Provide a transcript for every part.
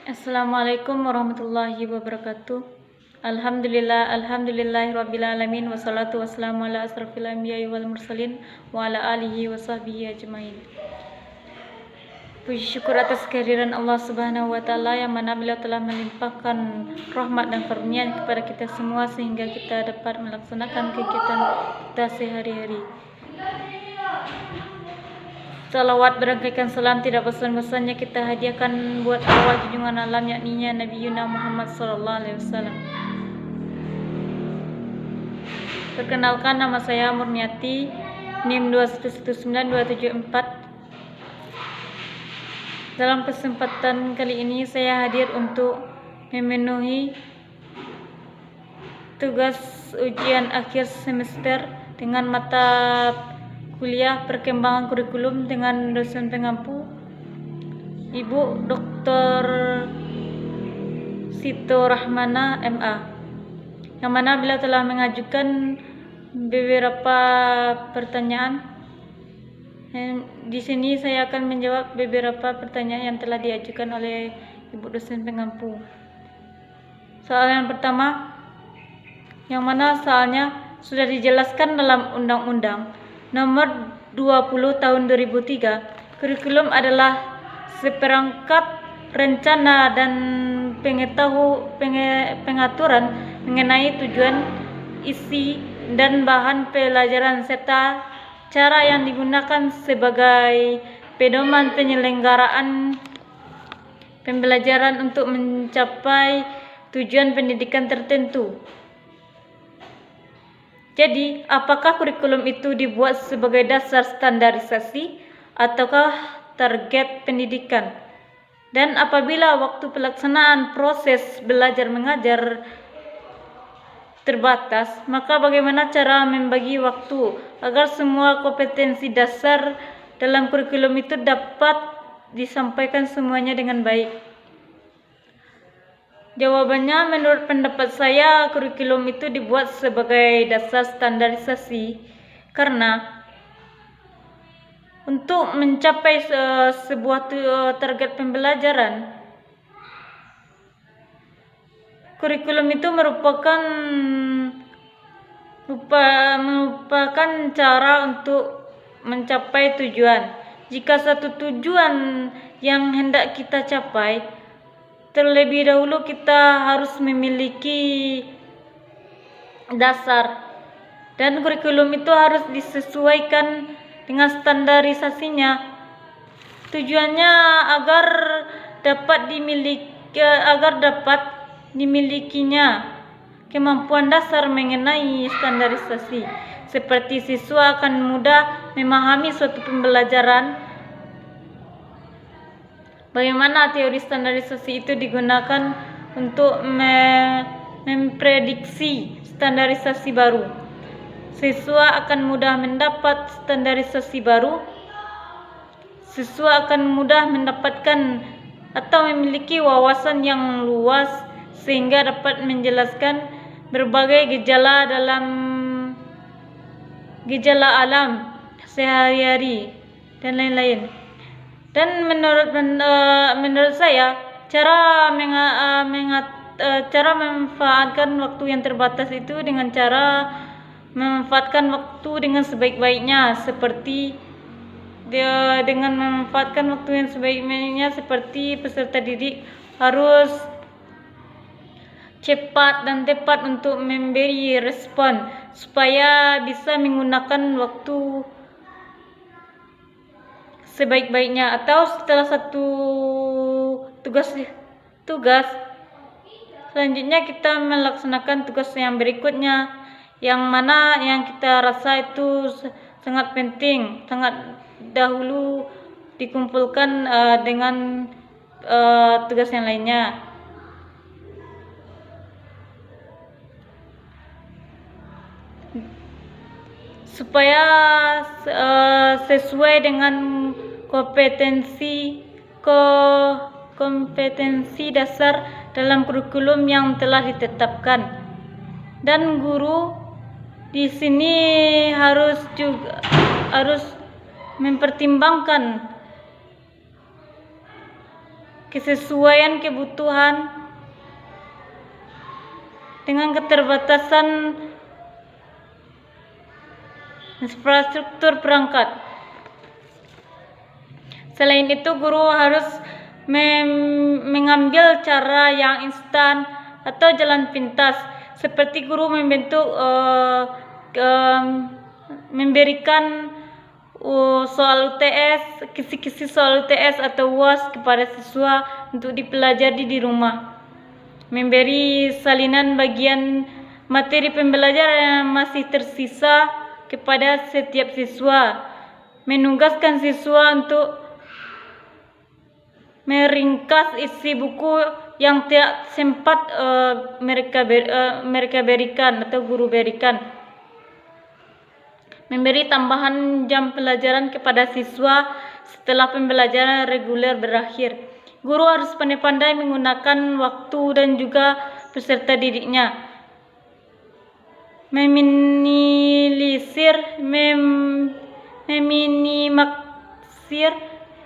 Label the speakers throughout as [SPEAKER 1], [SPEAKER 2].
[SPEAKER 1] Assalamualaikum warahmatullahi wabarakatuh. Alhamdulillahirabbil alamin wassalatu wassalamu ala asrofil anbiya'i wal mursalin wa ala alihi wa sahbihi ajmain. Puji syukur atas kehadiran Allah Subhanahu wa taala yang mana beliau telah melimpahkan rahmat dan karunia kepada kita semua sehingga kita dapat melaksanakan kegiatan kita sehari-hari. Salawat berangkaikan salam tidak bosan-bosannya kita hadiahkan buat arwah junjungan alam yakninya Nabi Yuna Muhammad SAW. Perkenalkan, nama saya Murniati, NIM 2119274. Dalam kesempatan kali ini saya hadir untuk memenuhi tugas ujian akhir semester dengan mata kuliah perkembangan kurikulum dengan dosen pengampu Ibu Dr. Sito Rahmana MA, yang mana beliau telah mengajukan beberapa pertanyaan. Di sini saya akan menjawab beberapa pertanyaan yang telah diajukan oleh Ibu dosen pengampu. Soal yang pertama, yang mana soalnya sudah dijelaskan dalam Undang-Undang Nomor 20 Tahun 2003, kurikulum adalah seperangkat rencana dan pengaturan mengenai tujuan, isi, dan bahan pelajaran serta cara yang digunakan sebagai pedoman penyelenggaraan pembelajaran untuk mencapai tujuan pendidikan tertentu. Jadi, apakah kurikulum itu dibuat sebagai dasar standarisasi ataukah target pendidikan? Dan apabila waktu pelaksanaan proses belajar mengajar terbatas, maka bagaimana cara membagi waktu agar semua kompetensi dasar dalam kurikulum itu dapat disampaikan semuanya dengan baik? Jawabannya, menurut pendapat saya, kurikulum itu dibuat sebagai dasar standarisasi karena untuk mencapai sebuah target pembelajaran, kurikulum itu merupakan cara untuk mencapai tujuan. Jika satu tujuan yang hendak kita capai, terlebih dahulu kita harus memiliki dasar, dan kurikulum itu harus disesuaikan dengan standarisasinya. Tujuannya agar dapat dimilikinya kemampuan dasar mengenai standarisasi, seperti siswa akan mudah memahami suatu pembelajaran. Bagaimana teori standarisasi itu digunakan untuk memprediksi standarisasi baru. Siswa akan mudah mendapat standarisasi baru. Siswa akan mudah mendapatkan atau memiliki wawasan yang luas sehingga dapat menjelaskan berbagai gejala alam sehari-hari dan lain-lain. Dan menurut saya, cara memanfaatkan waktu yang terbatas itu dengan cara memanfaatkan waktu dengan sebaik-baiknya, seperti peserta didik harus cepat dan tepat untuk memberi respon supaya bisa menggunakan waktu sebaik-baiknya. Atau setelah satu tugas selanjutnya kita melaksanakan tugas yang berikutnya, yang mana yang kita rasa itu sangat penting, sangat dahulu dikumpulkan dengan tugas yang lainnya. Supaya sesuai dengan kompetensi dasar dalam kurikulum yang telah ditetapkan. Dan guru di sini harus mempertimbangkan kesesuaian kebutuhan dengan keterbatasan infrastruktur perangkat. Selain itu, guru harus mengambil cara yang instan atau jalan pintas, seperti guru memberikan soal UTS, kisi-kisi soal UTS atau UAS kepada siswa untuk dipelajari di rumah, memberi salinan bagian materi pembelajaran yang masih tersisa kepada setiap siswa, menugaskan siswa untuk meringkas isi buku yang tidak sempat mereka berikan atau guru berikan, memberi tambahan jam pelajaran kepada siswa setelah pembelajaran reguler berakhir. Guru harus pandai-pandai menggunakan waktu dan juga peserta didiknya, meminimalisir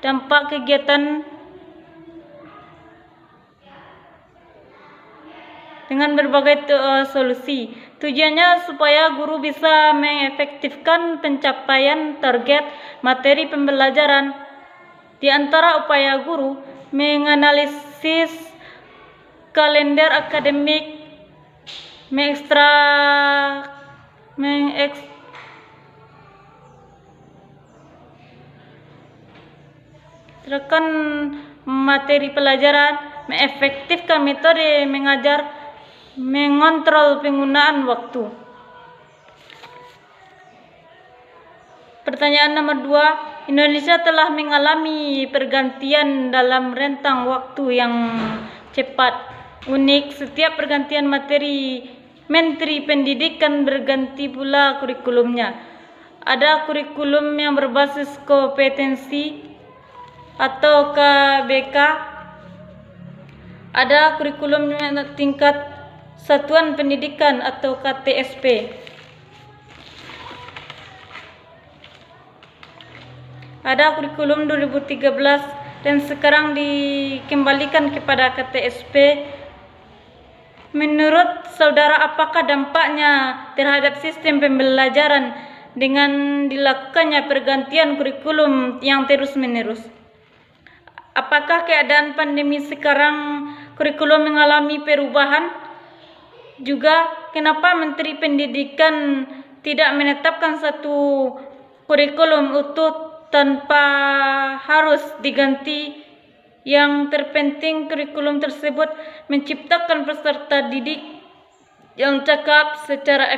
[SPEAKER 1] dampak kegiatan dengan berbagai solusi. Tujuannya supaya guru bisa mengefektifkan pencapaian target materi pembelajaran. Di antara upaya guru, menganalisis kalender akademik, mengekstrakan materi pelajaran, mengefektifkan metode mengajar, mengontrol penggunaan waktu. Pertanyaan nomor 2. Indonesia telah mengalami pergantian dalam rentang waktu yang cepat, unik. Setiap pergantian Menteri Pendidikan berganti pula kurikulumnya. Ada kurikulum yang berbasis kompetensi atau KBK, ada kurikulum tingkat satuan pendidikan atau KTSP. Ada kurikulum 2013 dan sekarang dikembalikan kepada KTSP. Menurut saudara, apakah dampaknya terhadap sistem pembelajaran dengan dilakukannya pergantian kurikulum yang terus-menerus? Apakah keadaan pandemi sekarang kurikulum mengalami perubahan? Juga, kenapa Menteri Pendidikan tidak menetapkan satu kurikulum utuh tanpa harus diganti? Yang terpenting, kurikulum tersebut menciptakan peserta didik yang cakap secara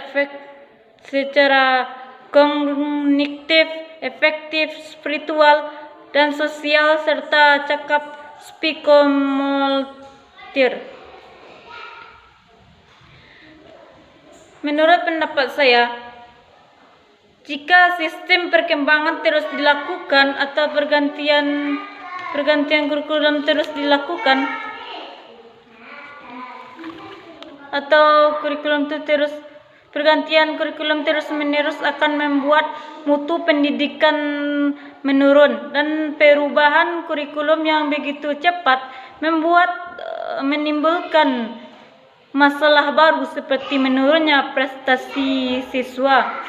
[SPEAKER 1] kognitif, efektif, spiritual, dan sosial, serta cakap psikomotor. Menurut pendapat saya, jika sistem perkembangan terus dilakukan atau pergantian kurikulum terus dilakukan, atau pergantian kurikulum terus-menerus akan membuat mutu pendidikan menurun, dan perubahan kurikulum yang begitu cepat menimbulkan masalah baru seperti menurunnya prestasi siswa.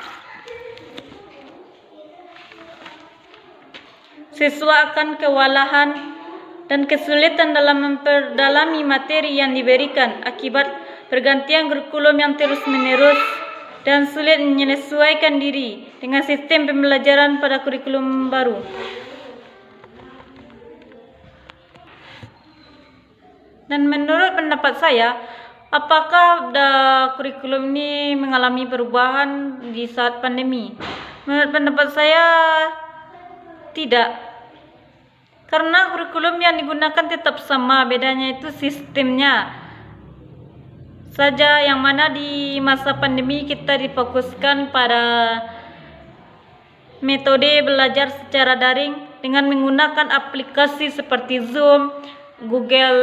[SPEAKER 1] Siswa akan kewalahan dan kesulitan dalam memperdalami materi yang diberikan akibat pergantian kurikulum yang terus-menerus, dan sulit menyesuaikan diri dengan sistem pembelajaran pada kurikulum baru. Dan menurut pendapat saya, apakah kurikulum ini mengalami perubahan di saat pandemi? Menurut pendapat saya, tidak. Karena kurikulum yang digunakan tetap sama, bedanya itu sistemnya saja, yang mana di masa pandemi kita difokuskan pada metode belajar secara daring dengan menggunakan aplikasi seperti Zoom, Google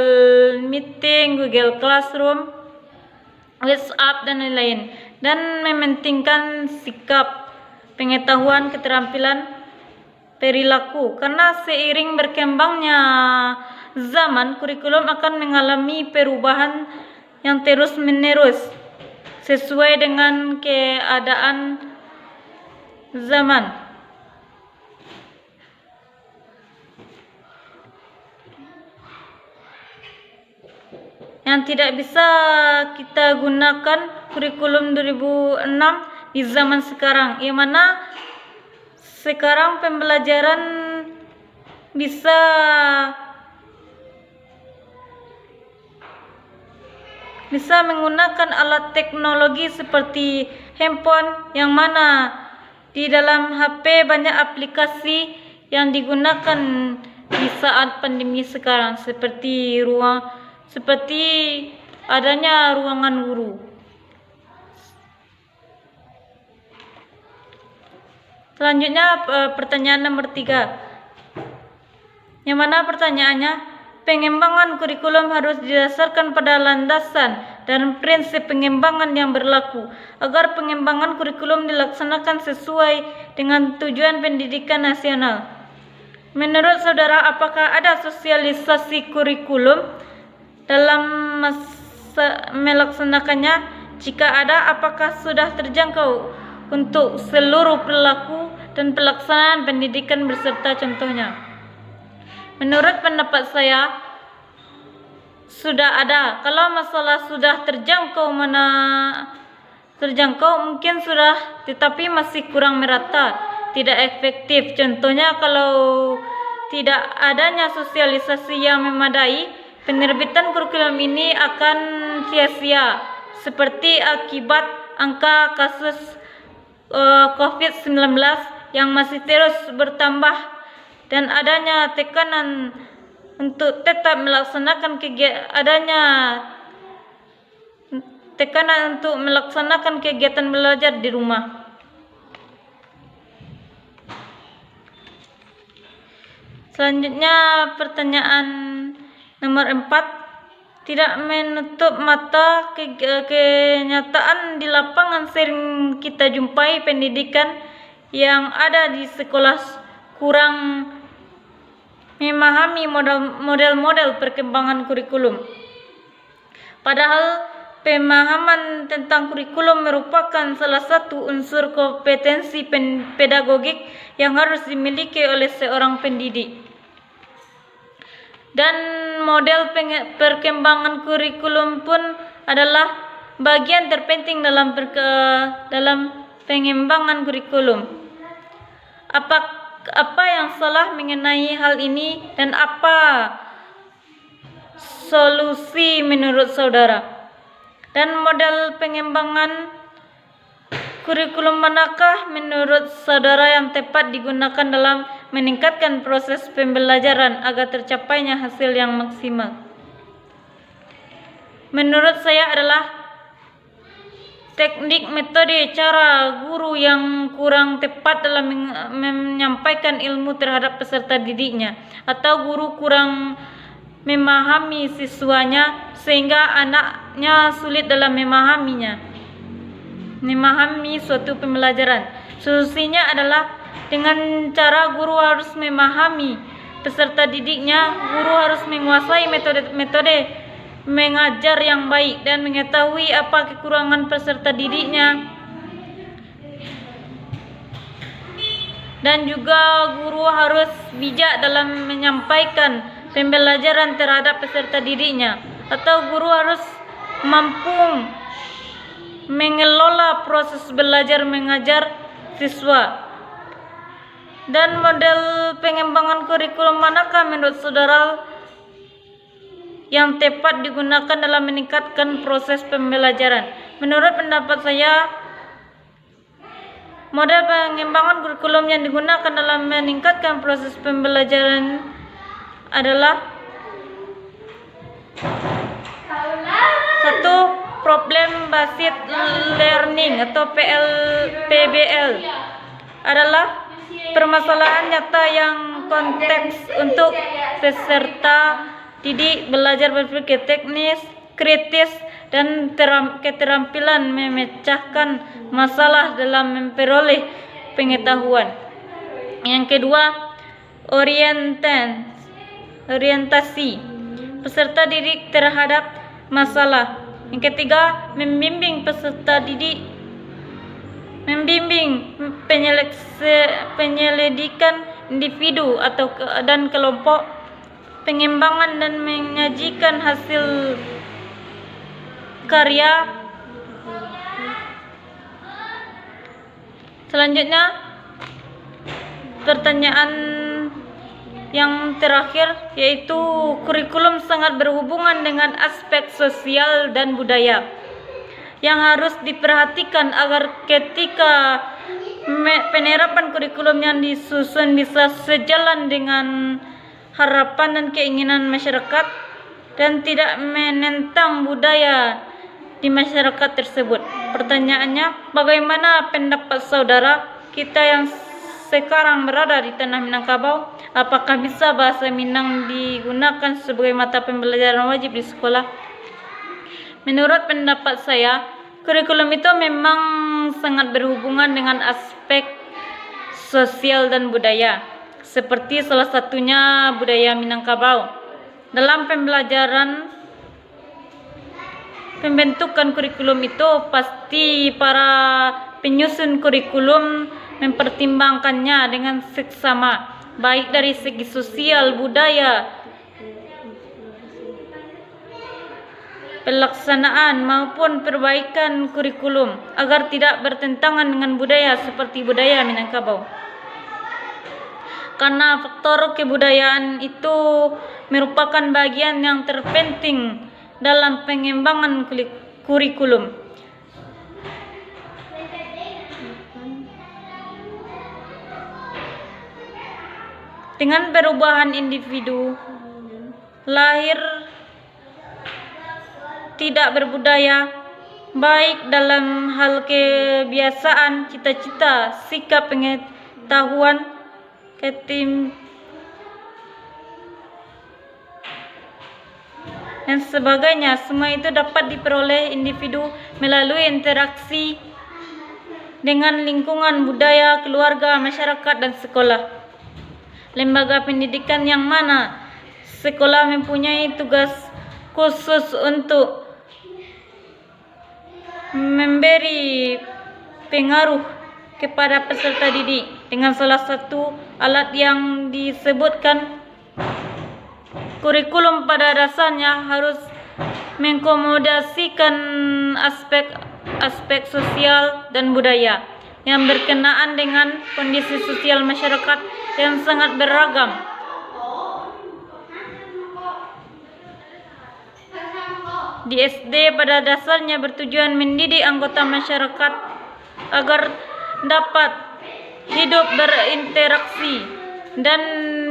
[SPEAKER 1] Meeting, Google Classroom, WhatsApp, dan lain-lain, dan mementingkan sikap, pengetahuan, keterampilan, perilaku. Karena seiring berkembangnya zaman, kurikulum akan mengalami perubahan yang terus-menerus sesuai dengan keadaan zaman. Yang tidak bisa kita gunakan kurikulum 2006 di zaman sekarang, yang mana sekarang pembelajaran bisa menggunakan alat teknologi seperti handphone, yang mana di dalam HP banyak aplikasi yang digunakan di saat pandemi sekarang, seperti adanya ruangan guru. Selanjutnya pertanyaan nomor 3, yang mana pertanyaannya, pengembangan kurikulum harus didasarkan pada landasan dan prinsip pengembangan yang berlaku agar pengembangan kurikulum dilaksanakan sesuai dengan tujuan pendidikan nasional. Menurut saudara, apakah ada sosialisasi kurikulum dalam masa melaksanakannya? Jika ada, apakah sudah terjangkau untuk seluruh perilaku dan pelaksanaan pendidikan beserta contohnya? Menurut pendapat saya, sudah ada. Kalau masalah sudah terjangkau, mungkin sudah, tetapi masih kurang merata, tidak efektif. Contohnya, kalau tidak adanya sosialisasi yang memadai, penerbitan kurikulum ini akan sia-sia, seperti akibat angka kasus COVID-19 yang masih terus bertambah dan adanya tekanan untuk tetap melaksanakan kegiatan belajar di rumah. Selanjutnya pertanyaan nomor 4, tidak menutup mata kenyataan di lapangan sering kita jumpai pendidikan yang ada di sekolah kurang memahami model-model perkembangan kurikulum. Padahal pemahaman tentang kurikulum merupakan salah satu unsur kompetensi pedagogik yang harus dimiliki oleh seorang pendidik. Dan model perkembangan kurikulum pun adalah bagian terpenting dalam pengembangan kurikulum. Apa yang salah mengenai hal ini dan apa solusi menurut saudara? Dan model pengembangan kurikulum manakah menurut saudara yang tepat digunakan dalam meningkatkan proses pembelajaran agar tercapainya hasil yang maksimal? Menurut saya adalah teknik, metode, cara guru yang kurang tepat dalam menyampaikan ilmu terhadap peserta didiknya, atau guru kurang memahami siswanya sehingga anaknya sulit dalam memahami suatu pembelajaran. Solusinya adalah dengan cara guru harus memahami peserta didiknya, guru harus menguasai metode mengajar yang baik dan mengetahui apa kekurangan peserta didiknya, dan juga guru harus bijak dalam menyampaikan pembelajaran terhadap peserta didiknya, atau guru harus mampu mengelola proses belajar mengajar siswa. Dan model pengembangan kurikulum manakah menurut saudara yang tepat digunakan dalam meningkatkan proses pembelajaran? Menurut pendapat saya, model pengembangan kurikulum yang digunakan dalam meningkatkan proses pembelajaran adalah 1. Problem based learning atau PBL adalah permasalahan nyata yang konteks untuk peserta didik belajar berpikir teknis, kritis, dan keterampilan memecahkan masalah dalam memperoleh pengetahuan. Yang kedua, orientasi peserta didik terhadap masalah. Yang ketiga, membimbing peserta didik, membimbing penyelidikan individu dan kelompok, pengembangan dan menyajikan hasil karya. Selanjutnya, pertanyaan yang terakhir yaitu kurikulum sangat berhubungan dengan aspek sosial dan budaya yang harus diperhatikan agar ketika penerapan kurikulum yang disusun bisa sejalan dengan harapan dan keinginan masyarakat dan tidak menentang budaya di masyarakat tersebut. Pertanyaannya, bagaimana pendapat saudara kita yang sekarang berada di tanah Minangkabau? Apakah bisa bahasa Minang digunakan sebagai mata pembelajaran wajib di sekolah? Menurut pendapat saya, kurikulum itu memang sangat berhubungan dengan aspek sosial dan budaya, seperti salah satunya budaya Minangkabau. Dalam pembentukan kurikulum itu pasti para penyusun kurikulum mempertimbangkannya dengan seksama, baik dari segi sosial, budaya, pelaksanaan maupun perbaikan kurikulum agar tidak bertentangan dengan budaya seperti budaya Minangkabau. Karena faktor kebudayaan itu merupakan bagian yang terpenting dalam pengembangan kurikulum. Dengan perubahan individu lahir tidak berbudaya, baik dalam hal kebiasaan, cita-cita, sikap, pengetahuan, dan sebagainya, semua itu dapat diperoleh individu melalui interaksi dengan lingkungan, budaya, keluarga, masyarakat, dan sekolah. Lembaga pendidikan yang mana sekolah mempunyai tugas khusus untuk memberi pengaruh kepada peserta didik dengan salah satu alat yang disebutkan. Kurikulum pada dasarnya harus mengakomodasikan aspek sosial dan budaya yang berkenaan dengan kondisi sosial masyarakat yang sangat beragam. Di SD pada dasarnya bertujuan mendidik anggota masyarakat agar dapat hidup berinteraksi dan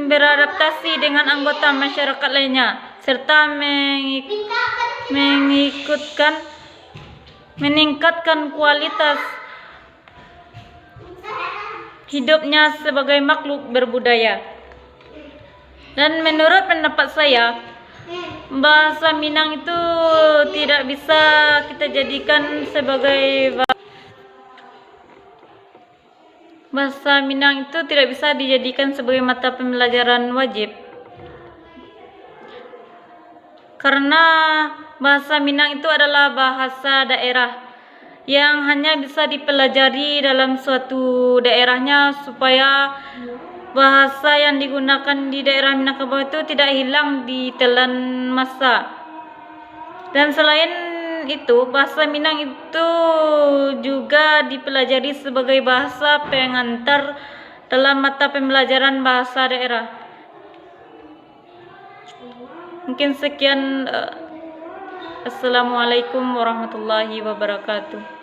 [SPEAKER 1] beradaptasi dengan anggota masyarakat lainnya, serta meningkatkan kualitas hidupnya sebagai makhluk berbudaya. Dan menurut pendapat saya, bahasa Minang itu tidak bisa kita jadikan sebagai mata pembelajaran wajib, karena bahasa Minang itu adalah bahasa daerah yang hanya bisa dipelajari dalam suatu daerahnya, supaya bahasa yang digunakan di daerah Minangkabau itu tidak hilang di telan masa. Dan selain itu, bahasa Minang itu juga dipelajari sebagai bahasa pengantar dalam mata pembelajaran bahasa daerah. Mungkin sekian. Assalamualaikum warahmatullahi wabarakatuh.